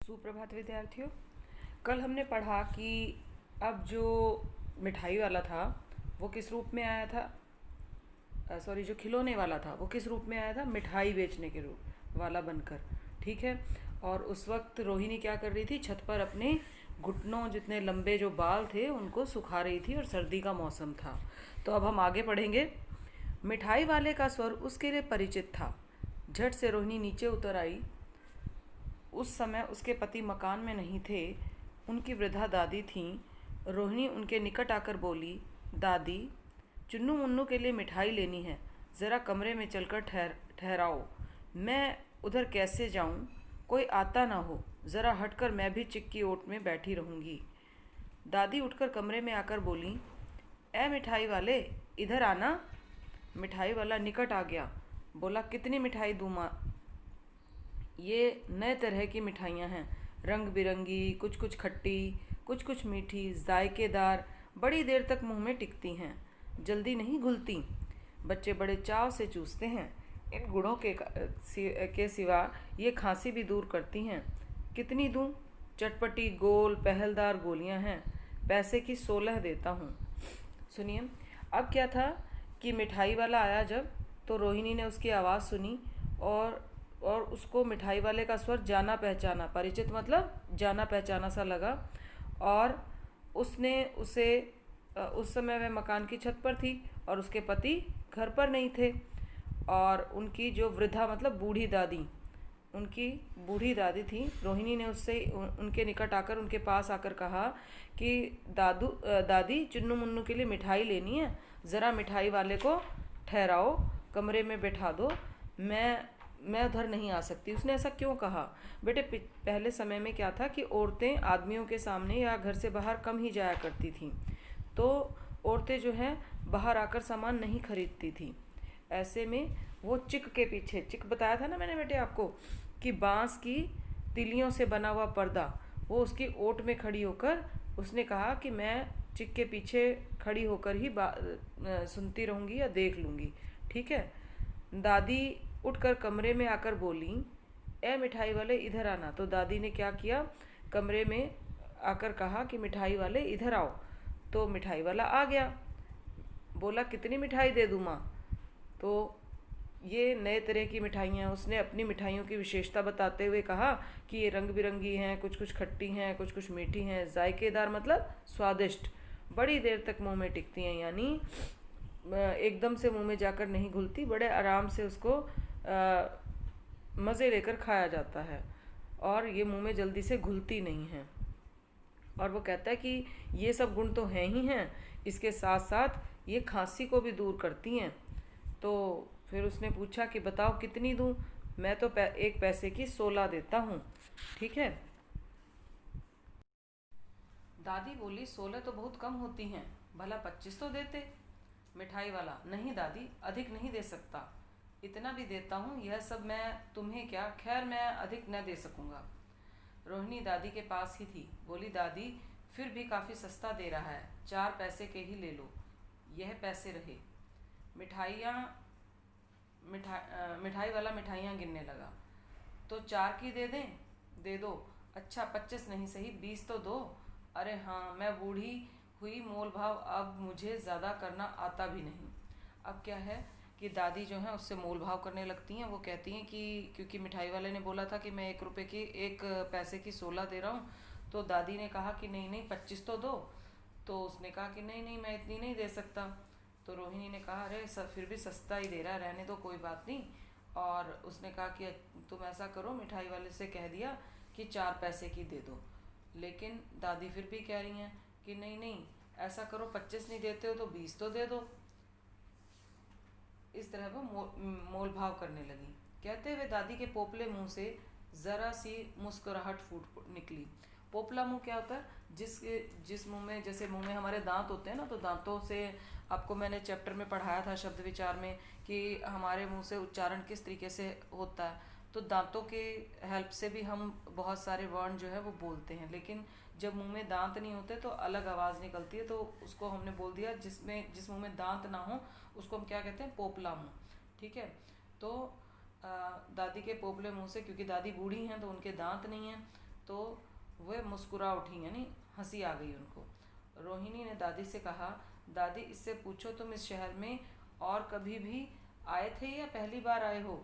सुप्रभात विद्यार्थियों। कल हमने पढ़ा कि अब जो मिठाई वाला था वो किस रूप में आया था, जो खिलौने वाला था वो किस रूप में आया था, मिठाई बेचने के रूप वाला बनकर। ठीक है। और उस वक्त रोहिणी क्या कर रही थी, छत पर अपने घुटनों जितने लंबे जो बाल थे उनको सुखा रही थी और सर्दी का मौसम था। तो अब हम आगे पढ़ेंगे। मिठाई वाले का स्वर उसके लिए परिचित था। झट से रोहिणी नीचे उतर आई। उस समय उसके पति मकान में नहीं थे, उनकी वृद्धा दादी थीं। रोहिणी उनके निकट आकर बोली, दादी, चुन्नू मुन्नू के लिए मिठाई लेनी है, ज़रा कमरे में चलकर ठहराओ। मैं उधर कैसे जाऊं? कोई आता ना हो, ज़रा हटकर मैं भी चिक्की ओट में बैठी रहूंगी। दादी उठकर कमरे में आकर बोली, ए मिठाई वाले, इधर आना। मिठाई वाला निकट आ गया, बोला, कितनी मिठाई दूँ माँ? ये नए तरह की मिठाइयाँ हैं, रंग बिरंगी, कुछ कुछ खट्टी, कुछ कुछ मीठी, जायकेदार, बड़ी देर तक मुंह में टिकती हैं, जल्दी नहीं घुलती। बच्चे बड़े चाव से चूसते हैं। इन गुणों के सिवा ये खांसी भी दूर करती हैं। कितनी दूँ? चटपटी गोल पहलदार गोलियां हैं, पैसे की 16 देता हूँ। सुनिए, अब क्या था कि मिठाई वाला आया जब, तो रोहिणी ने उसकी आवाज़ सुनी और उसको मिठाई वाले का स्वर जाना पहचाना, परिचित मतलब जाना पहचाना सा लगा। और उसने उसे उस समय वह मकान की छत पर थी और उसके पति घर पर नहीं थे। और उनकी जो वृद्धा मतलब उनकी बूढ़ी दादी थी। रोहिणी ने उससे उनके निकट आकर, उनके पास आकर कहा कि दादी, चुन्नू मुन्नू के लिए मिठाई लेनी है, ज़रा मिठाई वाले को ठहराओ, कमरे में बैठा दो, मैं उधर नहीं आ सकती। उसने ऐसा क्यों कहा? बेटे, पहले समय में क्या था कि औरतें आदमियों के सामने या घर से बाहर कम ही जाया करती थीं। तो औरतें जो हैं बाहर आकर सामान नहीं खरीदती थीं। ऐसे में वो चिक के पीछे, चिक बताया था ना मैंने बेटे आपको, कि बांस की तिलियों से बना हुआ पर्दा, वो उसकी ओट में खड़ी होकर उसने कहा कि मैं चिक के पीछे खड़ी होकर ही सुनती रहूँगी या देख लूँगी। ठीक है। दादी उठकर कमरे में आकर बोली, ए मिठाई वाले, इधर आना। तो दादी ने क्या किया, कमरे में आकर कहा कि मिठाई वाले इधर आओ। तो मिठाई वाला आ गया, बोला, कितनी मिठाई दे दूँ माँ? तो ये नए तरह की मिठाइयाँ, उसने अपनी मिठाइयों की विशेषता बताते हुए कहा कि ये रंग बिरंगी हैं, कुछ कुछ खट्टी हैं, कुछ कुछ मीठी हैं, जायकेदार मतलब स्वादिष्ट, बड़ी देर तक मुंह में टिकती हैं, यानी एकदम से मुंह में जाकर नहीं घुलती, बड़े आराम से उसको मज़े लेकर खाया जाता है और ये मुंह में जल्दी से घुलती नहीं है। और वो कहता है कि ये सब गुण तो हैं ही हैं, इसके साथ साथ ये खांसी को भी दूर करती हैं। तो फिर उसने पूछा कि बताओ कितनी दूँ? मैं तो एक पैसे की 16 देता हूँ। ठीक है। दादी बोली, 16 तो बहुत कम होती हैं, भला 25 तो देते। मिठाई वाला, नहीं दादी, अधिक नहीं दे सकता, इतना भी देता हूँ, यह सब मैं तुम्हें क्या, खैर मैं अधिक न दे सकूँगा। रोहिणी दादी के पास ही थी, बोली, दादी फिर भी काफ़ी सस्ता दे रहा है, 4 पैसे के ही ले लो, यह पैसे रहे। मिठाई वाला मिठाइयाँ गिनने लगा। तो 4 की दे दें? दे दो। अच्छा, 25 नहीं सही, 20 तो दो। अरे हाँ, मैं बूढ़ी हुई, मोल भाव अब मुझे ज़्यादा करना आता भी नहीं। अब क्या है कि दादी जो है उससे मोल भाव करने लगती हैं। वो कहती हैं कि क्योंकि मिठाई वाले ने बोला था कि मैं 1 पैसे की 16 दे रहा हूँ, तो दादी ने कहा कि नहीं नहीं, 25 तो दो। तो उसने कहा कि नहीं नहीं, मैं इतनी नहीं दे सकता। तो रोहिणी ने कहा, अरे फिर भी सस्ता ही दे रहा है, रहने दो, कोई बात नहीं। और उसने कहा कि तुम ऐसा करो, मिठाई वाले से कह दिया कि 4 पैसे की दे दो। लेकिन दादी फिर भी कह रही हैं कि नहीं नहीं, ऐसा करो, 25 नहीं देते हो तो 20 तो दे दो। इस तरह वो मोल भाव करने लगी। कहते हुए दादी के पोपले मुंह से जरा सी मुस्कुराहट फूट निकली। पोपला मुंह क्या होता है? जिस मुंह में, जैसे मुंह में हमारे दांत होते हैं ना, तो दांतों से आपको मैंने चैप्टर में पढ़ाया था शब्द विचार में कि हमारे मुंह से उच्चारण किस तरीके से होता है। तो दांतों के हेल्प से भी हम बहुत सारे वर्ण जो है वो बोलते हैं, लेकिन जब मुंह में दांत नहीं होते तो अलग आवाज़ निकलती है। तो उसको हमने बोल दिया, जिस मुंह में दांत ना हो उसको हम क्या कहते हैं? पोपला मुंह। ठीक है। तो दादी के पोपले मुंह से, क्योंकि दादी बूढ़ी हैं तो उनके दांत नहीं हैं, तो वह मुस्कुरा उठी, यानी हंसी आ गई उनको। रोहिणी ने दादी से कहा, दादी इससे पूछो तुम इस शहर में और कभी भी आए थे या पहली बार आए हो?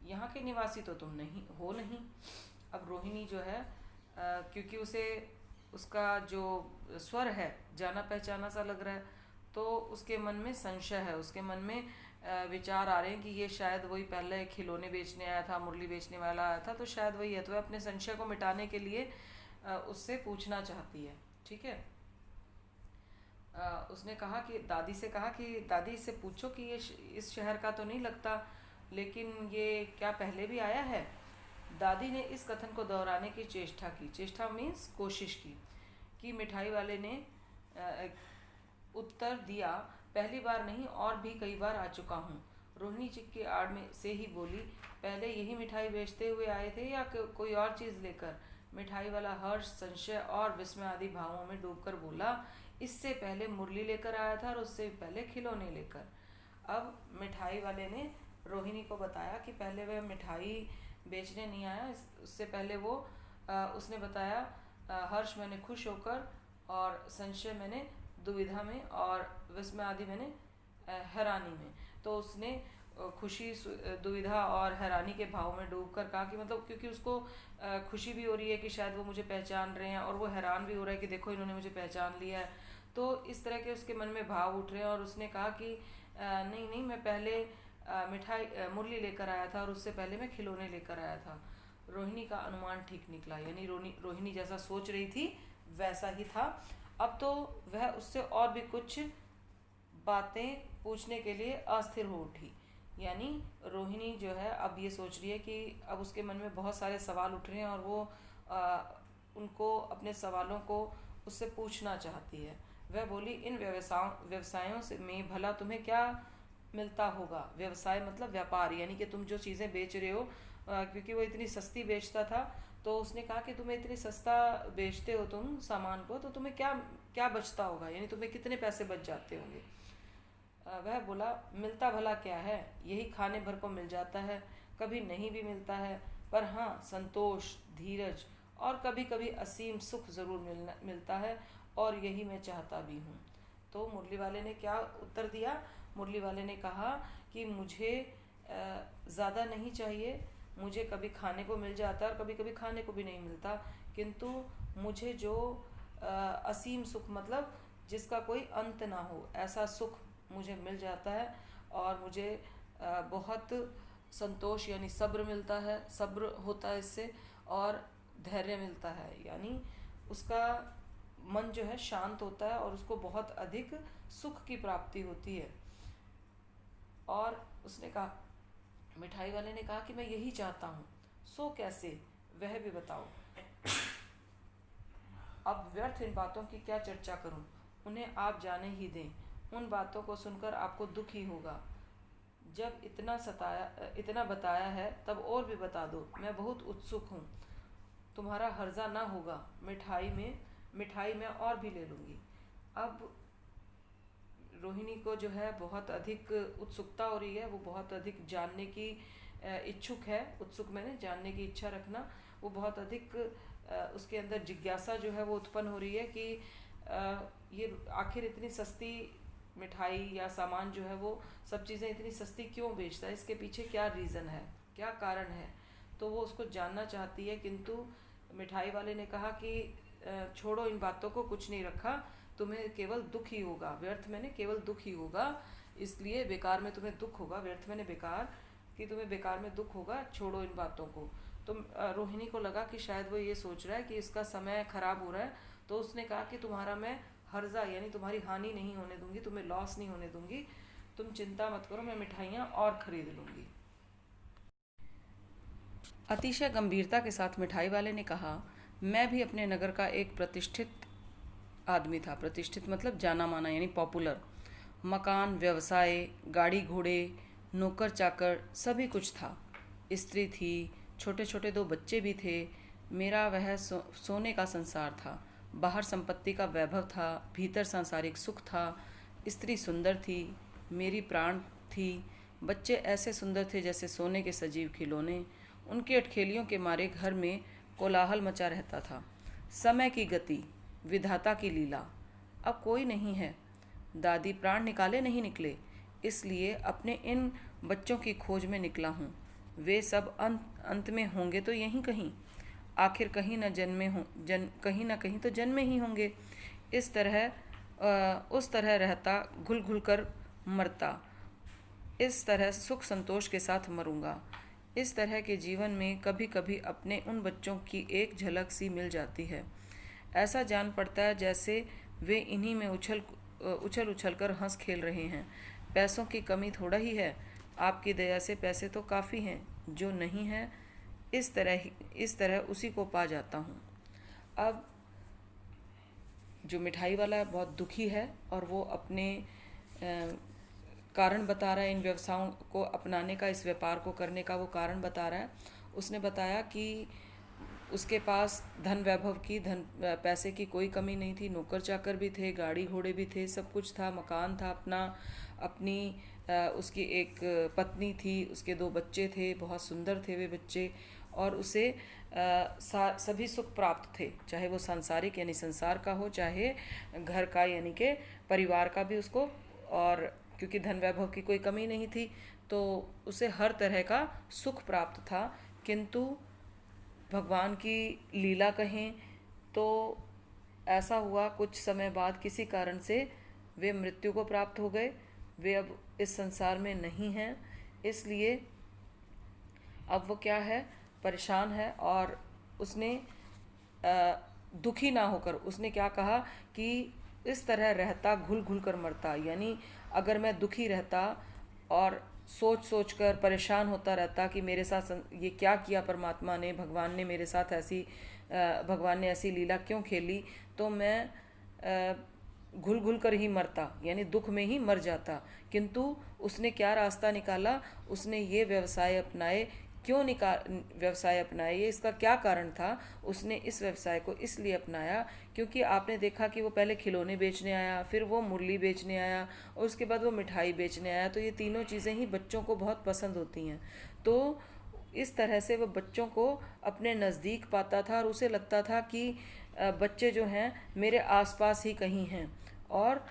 यहाँ के निवासी तो तुम नहीं। अब रोहिणी जो है क्योंकि उसे उसका जो स्वर है जाना पहचाना सा लग रहा है, तो उसके मन में संशय है, उसके मन में विचार आ रहे हैं कि ये शायद वही पहले खिलौने बेचने आया था, मुरली बेचने वाला आया था, तो शायद वही है। तो वह अपने संशय को मिटाने के लिए उससे पूछना चाहती है। ठीक है। उसने कहा कि दादी से कहा कि दादी इससे पूछो कि ये इस शहर का तो नहीं लगता, लेकिन ये क्या पहले भी आया है? दादी ने इस कथन को दोहराने की चेष्टा की। चेष्टा मीन्स कोशिश की। कि मिठाई वाले ने उत्तर दिया, पहली बार नहीं और भी कई बार आ चुका हूँ। रोहिणी चिक की आड़ में से ही बोली, पहले यही मिठाई बेचते हुए आए थे या कोई और चीज़ लेकर? मिठाई वाला हर्ष, संशय और विस्मय आदि भावों में डूबकर बोला, इससे पहले मुरली लेकर आया था और उससे पहले खिलौने लेकर। अब मिठाई वाले ने रोहिणी को बताया कि पहले वह मिठाई बेचने नहीं आया, उससे पहले वो उसने बताया, हर्ष मैंने खुश होकर, और संशय मैंने दुविधा में, और विस्मय आदि मैंने हैरानी में। तो उसने खुशी, दुविधा और हैरानी के भाव में डूबकर कहा कि मतलब क्योंकि उसको खुशी भी हो रही है कि शायद वो मुझे पहचान रहे हैं, और वो हैरान भी हो रहा है कि देखो इन्होंने मुझे पहचान लिया है। तो इस तरह के उसके मन में भाव उठ रहे हैं, और उसने कहा कि नहीं नहीं, मैं पहले मिठाई मुरली लेकर आया था और उससे पहले मैं खिलौने लेकर आया था। रोहिणी का अनुमान ठीक निकला, यानी रोहिणी जैसा सोच रही थी वैसा ही था। अब तो वह उससे और भी कुछ बातें पूछने के लिए अस्थिर हो उठी। यानी रोहिणी जो है अब ये सोच रही है कि अब उसके मन में बहुत सारे सवाल उठ रहे हैं, और वो उनको, अपने सवालों को उससे पूछना चाहती है। वह बोली, इन व्यवसायों से में भला तुम्हें क्या मिलता होगा? व्यवसाय मतलब व्यापार, यानी कि तुम जो चीज़ें बेच रहे हो, क्योंकि वो इतनी सस्ती बेचता था, तो उसने कहा कि तुम्हें इतनी सस्ता बेचते हो तुम सामान को, तो तुम्हें क्या क्या बचता होगा, यानी तुम्हें कितने पैसे बच जाते होंगे? वह बोला, मिलता भला क्या है, यही खाने भर को मिल जाता है, कभी नहीं भी मिलता है, पर हाँ संतोष, धीरज और कभी कभी असीम सुख ज़रूर मिलता है, और यही मैं चाहता भी हूँ। तो मुरली वाले ने क्या उत्तर दिया? मुरली वाले ने कहा कि मुझे ज़्यादा नहीं चाहिए, मुझे कभी खाने को मिल जाता है और कभी कभी खाने को भी नहीं मिलता, किंतु मुझे जो असीम सुख, मतलब जिसका कोई अंत ना हो, ऐसा सुख मुझे मिल जाता है, और मुझे बहुत संतोष यानी सब्र मिलता है, सब्र होता है इससे, और धैर्य मिलता है, यानी उसका मन जो है शांत होता है और उसको बहुत अधिक सुख की प्राप्ति होती है। और उसने कहा, मिठाई वाले ने कहा कि मैं यही चाहता हूँ, सो कैसे, वह भी बताओ। अब व्यर्थ इन बातों की क्या चर्चा करूं, उन्हें आप जाने ही दें, उन बातों को सुनकर आपको दुख ही होगा। जब इतना बताया है तब और भी बता दो, मैं बहुत उत्सुक हूँ, तुम्हारा हर्जा ना होगा, मिठाई मैं और भी ले लूँगी। अब रोहिणी को जो है बहुत अधिक उत्सुकता हो रही है, वो बहुत अधिक जानने की इच्छुक है। उत्सुक मैंने जानने की इच्छा रखना, वो बहुत अधिक उसके अंदर जिज्ञासा जो है वो उत्पन्न हो रही है कि ये आखिर इतनी सस्ती मिठाई या सामान जो है, वो सब चीज़ें इतनी सस्ती क्यों बेचता है, इसके पीछे क्या रीज़न है, क्या कारण है, तो वो उसको जानना चाहती है। किंतु मिठाई वाले ने कहा कि छोड़ो इन बातों को, कुछ नहीं रखा, तुम्हें केवल दुख ही होगा। व्यर्थ मैंने केवल दुख ही होगा, इसलिए बेकार में तुम्हें दुख होगा। व्यर्थ मैंने बेकार, कि तुम्हें बेकार में दुख होगा, छोड़ो इन बातों को। तो रोहिणी को लगा कि शायद वो ये सोच रहा है कि इसका समय खराब हो रहा है, तो उसने कहा कि तुम्हारा मैं हर्जा यानी तुम्हारी हानि नहीं होने दूंगी, तुम्हें लॉस नहीं होने दूंगी, तुम चिंता मत करो, मैं मिठाइयाँ और खरीद लूँगी। अतिशय गंभीरता के साथ मिठाई वाले ने कहा, मैं भी अपने नगर का एक प्रतिष्ठित आदमी था। प्रतिष्ठित मतलब जाना माना, यानी पॉपुलर। मकान, व्यवसाय, गाड़ी घोड़े, नौकर चाकर, सभी कुछ था। स्त्री थी, छोटे छोटे 2 बच्चे भी थे। मेरा वह सोने का संसार था। बाहर संपत्ति का वैभव था, भीतर सांसारिक सुख था। स्त्री सुंदर थी, मेरी प्राण थी। बच्चे ऐसे सुंदर थे जैसे सोने के सजीव खिलौने। उनकी अटखेलियों के मारे घर में कोलाहल मचा रहता था। समय की गति, विधाता की लीला, अब कोई नहीं है। दादी प्राण निकाले नहीं निकले, इसलिए अपने इन बच्चों की खोज में निकला हूँ। वे सब अंत में होंगे तो यहीं कहीं, आखिर कहीं न जन्मे हों, कहीं ना कहीं तो जन्मे ही होंगे। इस तरह उस तरह रहता, घुल घुल कर मरता, इस तरह सुख संतोष के साथ मरूंगा। इस तरह के जीवन में कभी कभी अपने उन बच्चों की एक झलक सी मिल जाती है। ऐसा जान पड़ता है जैसे वे इन्हीं में उछल उछल कर हंस खेल रहे हैं। पैसों की कमी थोड़ा ही है, आपकी दया से पैसे तो काफ़ी हैं, जो नहीं है इस तरह उसी को पा जाता हूँ। अब जो मिठाई वाला है बहुत दुखी है और वो अपने कारण बता रहा है, इन व्यवसायों को अपनाने का, इस व्यापार को करने का वो कारण बता रहा है। उसने बताया कि उसके पास धन वैभव की, पैसे की कोई कमी नहीं थी। नौकर चाकर भी थे, गाड़ी घोड़े भी थे, सब कुछ था, मकान था अपना, अपनी उसकी एक पत्नी थी, उसके 2 बच्चे थे, बहुत सुंदर थे वे बच्चे, और उसे सभी सुख प्राप्त थे, चाहे वो सांसारिक यानी संसार का हो, चाहे घर का यानी के परिवार का भी उसको। और क्योंकि धन वैभव की कोई कमी नहीं थी तो उसे हर तरह का सुख प्राप्त था। किंतु भगवान की लीला कहें तो ऐसा हुआ, कुछ समय बाद किसी कारण से वे मृत्यु को प्राप्त हो गए। वे अब इस संसार में नहीं हैं, इसलिए अब वो क्या है, परेशान है। और उसने दुखी ना होकर उसने क्या कहा कि इस तरह रहता, घुल घुल कर मरता, यानी अगर मैं दुखी रहता और सोच सोच कर परेशान होता रहता कि मेरे साथ ये क्या किया परमात्मा ने, भगवान ने मेरे साथ भगवान ने ऐसी लीला क्यों खेली, तो मैं घुल घुल कर ही मरता, यानी दुख में ही मर जाता। किंतु उसने क्या रास्ता निकाला, उसने ये व्यवसाय अपनाए। क्यों व्यवसाय अपनाए, ये इसका क्या कारण था? उसने इस व्यवसाय को इसलिए अपनाया क्योंकि आपने देखा कि वो पहले खिलौने बेचने आया, फिर वो मुरली बेचने आया, और उसके बाद वो मिठाई बेचने आया। तो ये तीनों चीज़ें ही बच्चों को बहुत पसंद होती हैं। तो इस तरह से वो बच्चों को अपने नज़दीक पाता था और उसे लगता था कि बच्चे जो हैं मेरे आसपास ही कहीं हैं। और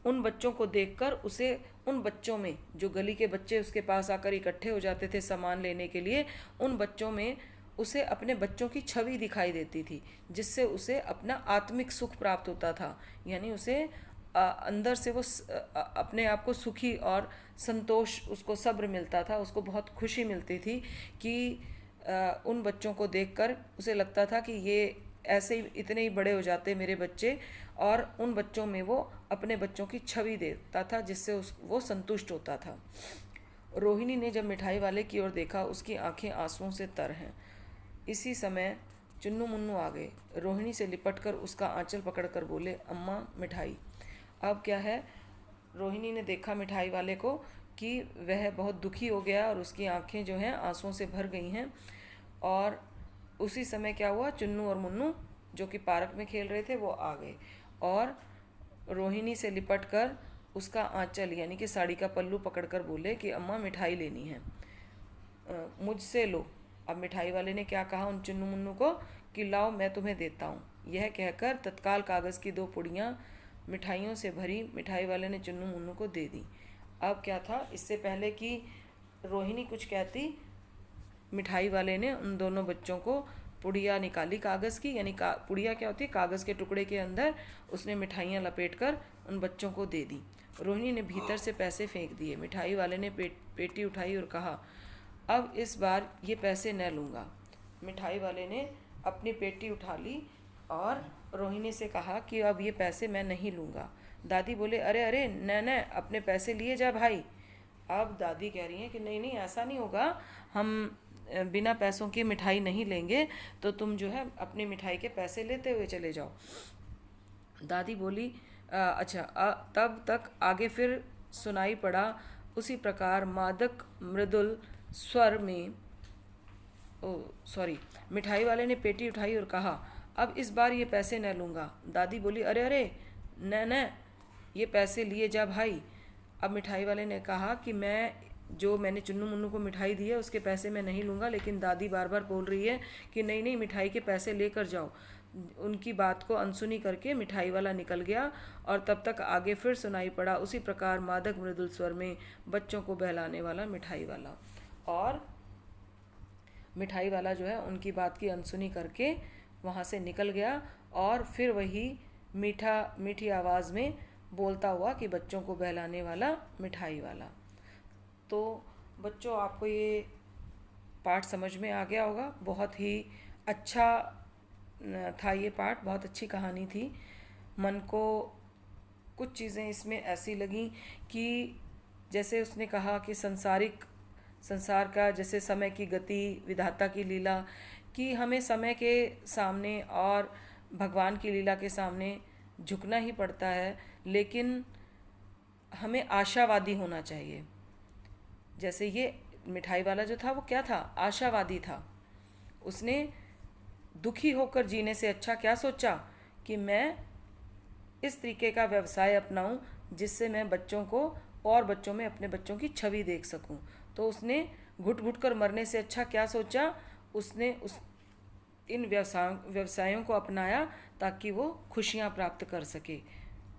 उन बच्चों को देखकर उसे, उन बच्चों में, जो गली के बच्चे उसके पास आकर इकट्ठे हो जाते थे सामान लेने के लिए, उन बच्चों में उसे अपने बच्चों की छवि दिखाई देती थी, जिससे उसे अपना आत्मिक सुख प्राप्त होता था। यानी उसे अंदर से वो अपने आप को सुखी और संतोष, उसको सब्र मिलता था, उसको बहुत खुशी मिलती थी कि उन बच्चों को देखकर उसे लगता था कि ये ऐसे ही इतने ही बड़े हो जाते मेरे बच्चे, और उन बच्चों में वो अपने बच्चों की छवि देखता था, जिससे वो संतुष्ट होता था। रोहिणी ने जब मिठाई वाले की ओर देखा, उसकी आंखें आंसुओं से तर हैं। इसी समय चुन्नू मुन्नू आ गए। रोहिणी से लिपटकर उसका आंचल पकड़कर बोले, अम्मा मिठाई। अब क्या है, रोहिणी ने देखा मिठाई वाले को कि वह बहुत दुखी हो गया और उसकी आंखें जो हैं आंसुओं से भर गई हैं। और उसी समय क्या हुआ, चुन्नू और मुन्नू जो कि पार्क में खेल रहे थे वो आ गए और रोहिणी से लिपटकर उसका आंचल यानी कि साड़ी का पल्लू पकड़कर बोले कि अम्मा मिठाई लेनी है, मुझसे लो। अब मिठाई वाले ने क्या कहा उन चुन्नू मुन्नू को कि लाओ मैं तुम्हें देता हूँ। यह कहकर तत्काल कागज़ की 2 पुड़ियाँ मिठाइयों से भरी मिठाई वाले ने चुन्नू मुन्नू को दे दी। अब क्या था, इससे पहले कि रोहिणी कुछ कहती, मिठाई वाले ने उन दोनों बच्चों को पुड़िया निकाली कागज़ की, यानी पुड़िया क्या होती है, कागज़ के टुकड़े के अंदर उसने मिठाइयाँ लपेटकर उन बच्चों को दे दी। रोहिणी ने भीतर से पैसे फेंक दिए। मिठाई वाले ने पेटी उठाई और कहा, अब इस बार ये पैसे न लूँगा। मिठाई वाले ने अपनी पेटी उठा ली और रोहिणी से कहा कि अब ये पैसे मैं नहीं लूँगा। दादी बोले, अरे अरे न न, अपने पैसे लिए जा भाई। अब दादी कह रही हैं कि नहीं नहीं, ऐसा नहीं होगा, हम बिना पैसों की मिठाई नहीं लेंगे, तो तुम जो है अपनी मिठाई के पैसे लेते हुए चले जाओ। दादी बोली, अच्छा। तब तक आगे फिर सुनाई पड़ा उसी प्रकार मादक मृदुल स्वर में, मिठाई वाले ने पेटी उठाई और कहा, अब इस बार ये पैसे न लूँगा। दादी बोली, अरे अरे न न, ये पैसे लिए जा भाई। अब मिठाई वाले ने कहा कि मैं जो मैंने चुन्नू मुन्नू को मिठाई दी है उसके पैसे मैं नहीं लूँगा, लेकिन दादी बार बार बोल रही है कि नहीं नहीं मिठाई के पैसे लेकर जाओ। उनकी बात को अनसुनी करके मिठाई वाला निकल गया और तब तक आगे फिर सुनाई पड़ा उसी प्रकार मादक मृदुल स्वर में बच्चों को बहलाने वाला मिठाई वाला। और मिठाई वाला जो है उनकी बात की अनसुनी करके वहाँ से निकल गया और फिर वही मीठी आवाज़ में बोलता हुआ कि बच्चों को बहलाने वाला मिठाई वाला। तो बच्चों आपको ये पाठ समझ में आ गया होगा। बहुत ही अच्छा था ये पाठ, बहुत अच्छी कहानी थी। मन को कुछ चीज़ें इसमें ऐसी लगी कि जैसे उसने कहा कि संसार का जैसे समय की गति, विधाता की लीला, कि हमें समय के सामने और भगवान की लीला के सामने झुकना ही पड़ता है, लेकिन हमें आशावादी होना चाहिए। जैसे ये मिठाई वाला जो था वो क्या था, आशावादी था। उसने दुखी होकर जीने से अच्छा क्या सोचा कि मैं इस तरीके का व्यवसाय अपनाऊं जिससे मैं बच्चों को और बच्चों में अपने बच्चों की छवि देख सकूं। तो उसने घुट घुट कर मरने से अच्छा क्या सोचा, उसने इन व्यवसायों को अपनाया ताकि वो खुशियां प्राप्त कर सके।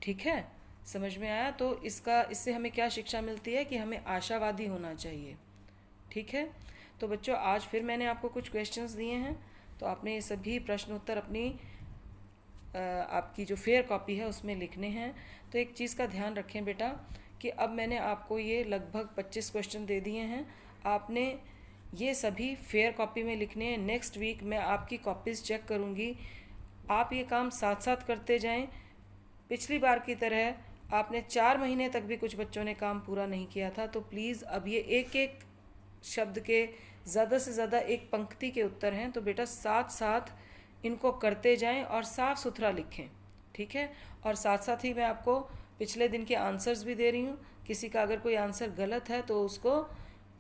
ठीक है, समझ में आया? तो इससे हमें क्या शिक्षा मिलती है कि हमें आशावादी होना चाहिए। ठीक है, तो बच्चों आज फिर मैंने आपको कुछ क्वेश्चंस दिए हैं, तो आपने ये सभी प्रश्न उत्तर अपनी आपकी जो फेयर कॉपी है उसमें लिखने हैं। तो एक चीज़ का ध्यान रखें बेटा कि अब मैंने आपको ये लगभग 25 क्वेश्चन दे दिए हैं, आपने ये सभी फेयर कॉपी में लिखने हैं। नेक्स्ट वीक मैं आपकी कॉपीज़ चेक करूँगी, आप ये काम साथ साथ करते जाएं। पिछली बार की तरह आपने 4 महीने तक भी कुछ बच्चों ने काम पूरा नहीं किया था, तो प्लीज़ अब ये एक एक शब्द के ज़्यादा से ज़्यादा एक पंक्ति के उत्तर हैं, तो बेटा साथ साथ इनको करते जाएं और साफ़ सुथरा लिखें। ठीक है, और साथ साथ ही मैं आपको पिछले दिन के आंसर्स भी दे रही हूँ। किसी का अगर कोई आंसर गलत है तो उसको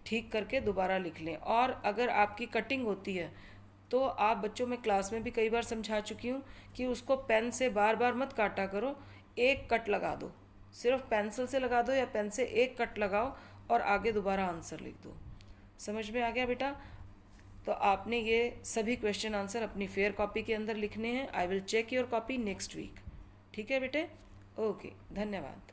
ठीक करके दोबारा लिख लें। और अगर आपकी कटिंग होती है तो आप बच्चों में क्लास में भी कई बार समझा चुकी हूँ कि उसको पेन से बार बार मत काटा करो, एक कट लगा दो, सिर्फ पेंसिल से लगा दो या पेन से एक कट लगाओ और आगे दोबारा आंसर लिख दो। समझ में आ गया बेटा? तो आपने ये सभी क्वेश्चन आंसर अपनी फेयर कॉपी के अंदर लिखने हैं। I will check your copy next week. ठीक है बेटे? ओके, धन्यवाद।